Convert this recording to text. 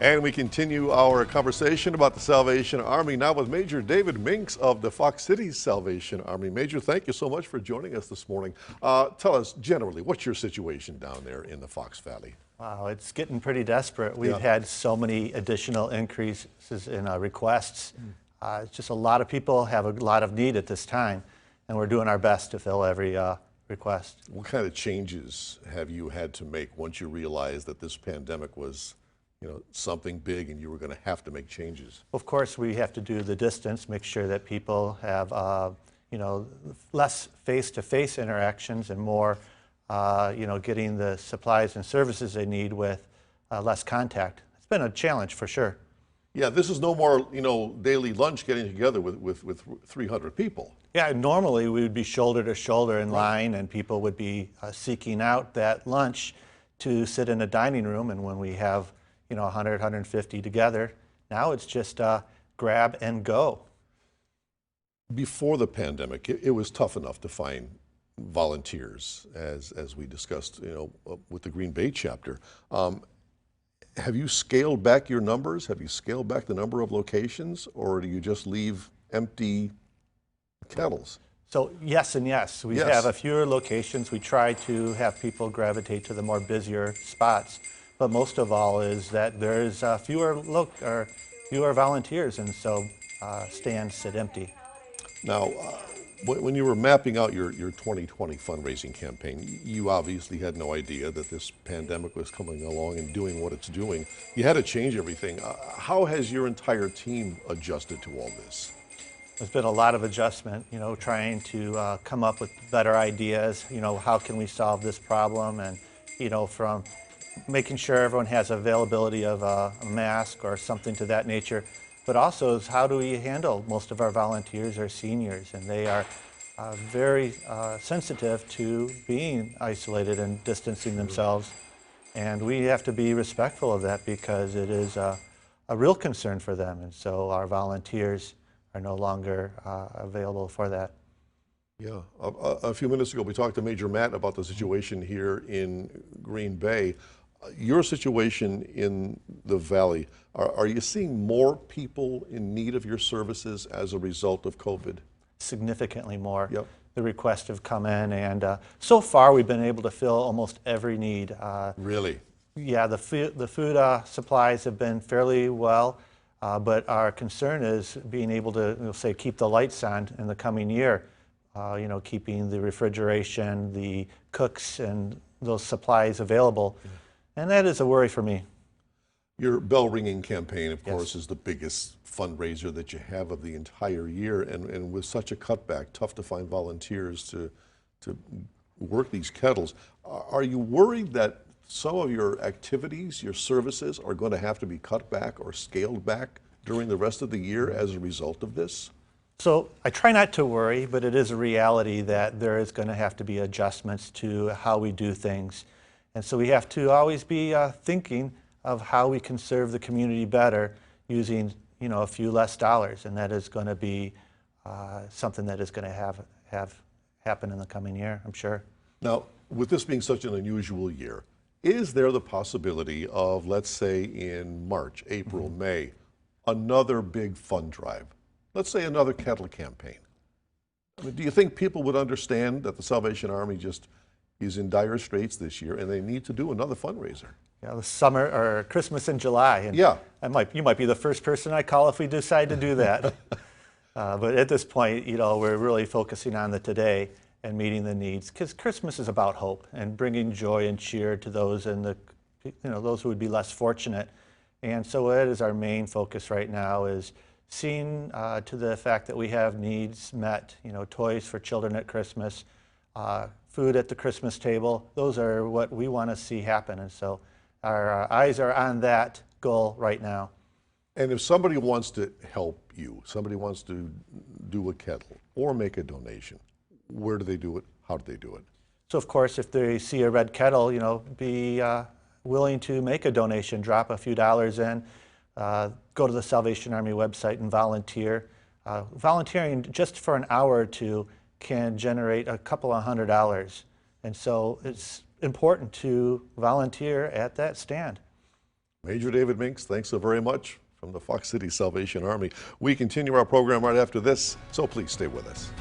And we continue our conversation about the Salvation Army now with Major David Minks of the Fox City Salvation Army. Major, thank you so much for joining us this morning. Tell us generally, what's your situation down there in the Fox Valley? Wow, it's getting pretty desperate. We've had so many additional increases in requests. It's just a lot of people have a lot of need at this time, and we're doing our best to fill every request. What kind of changes have you had to make once you realized that this pandemic was something big and you were going to have to make changes? Of course, we have to do the distance, make sure that people have, less face-to-face interactions and more, getting the supplies and services they need with less contact. It's been a challenge for sure. Yeah, this is no more, daily lunch getting together with 300 people. Yeah, normally we would be shoulder to shoulder in line and people would be seeking out that lunch to sit in a dining room, and when we have 100, 150 together. Now it's just grab and go. Before the pandemic, it was tough enough to find volunteers, as we discussed, with the Green Bay chapter. Have you scaled back your numbers? Have you scaled back the number of locations, or do you just leave empty kettles? So yes and yes. We have a fewer locations. We try to have people gravitate to the more busier spots. But most of all is that there's fewer volunteers, and so stands sit empty. Now, when you were mapping out your 2020 fundraising campaign, you obviously had no idea that this pandemic was coming along and doing what it's doing. You had to change everything. How has your entire team adjusted to all this? There's been a lot of adjustment, trying to come up with better ideas. How can we solve this problem? And, from making sure everyone has availability of a mask or something to that nature, but also is how do we handle most of our volunteers are seniors, and they are very sensitive to being isolated and distancing themselves, and we have to be respectful of that because it is a real concern for them, and so our volunteers are no longer available for that. Yeah, a few minutes ago we talked to Major Matt about the situation here in Green Bay. Your situation in the Valley, are you seeing more people in need of your services as a result of COVID? Significantly more. Yep. The requests have come in, and so far we've been able to fill almost every need. Really? Yeah, the food supplies have been fairly well, but our concern is being able to, say, keep the lights on in the coming year. Keeping the refrigeration, the cooks, and those supplies available. And that is a worry for me. Your bell ringing campaign, of course, is the biggest fundraiser that you have of the entire year. And with such a cutback, tough to find volunteers to work these kettles. Are you worried that some of your activities, your services, are going to have to be cut back or scaled back during the rest of the year as a result of this? So I try not to worry, but it is a reality that there is going to have to be adjustments to how we do things. And so we have to always be thinking of how we can serve the community better using, a few less dollars. And that is going to be something that is going to have happen in the coming year, I'm sure. Now, with this being such an unusual year, is there the possibility of, let's say in March, April, May, another big fund drive? Let's say another kettle campaign. I mean, do you think people would understand that the Salvation Army just is in dire straits this year and they need to do another fundraiser? Yeah, the summer or Christmas in July. And yeah. You might be the first person I call if we decide to do that. But at this point, we're really focusing on the today and meeting the needs, because Christmas is about hope and bringing joy and cheer to those those who would be less fortunate. And so that is our main focus right now, is seeing to the fact that we have needs met, toys for children at Christmas, food at the Christmas table. Those are what we want to see happen. And so our eyes are on that goal right now. And if somebody wants to help you, somebody wants to do a kettle or make a donation, where do they do it? How do they do it? So of course, if they see a red kettle, be willing to make a donation, drop a few dollars in. Go to the Salvation Army website and volunteer. Volunteering just for an hour or two can generate a couple of $100. And so it's important to volunteer at that stand. Major David Minks, thanks so very much from the Fox City Salvation Army. We continue our program right after this, so please stay with us.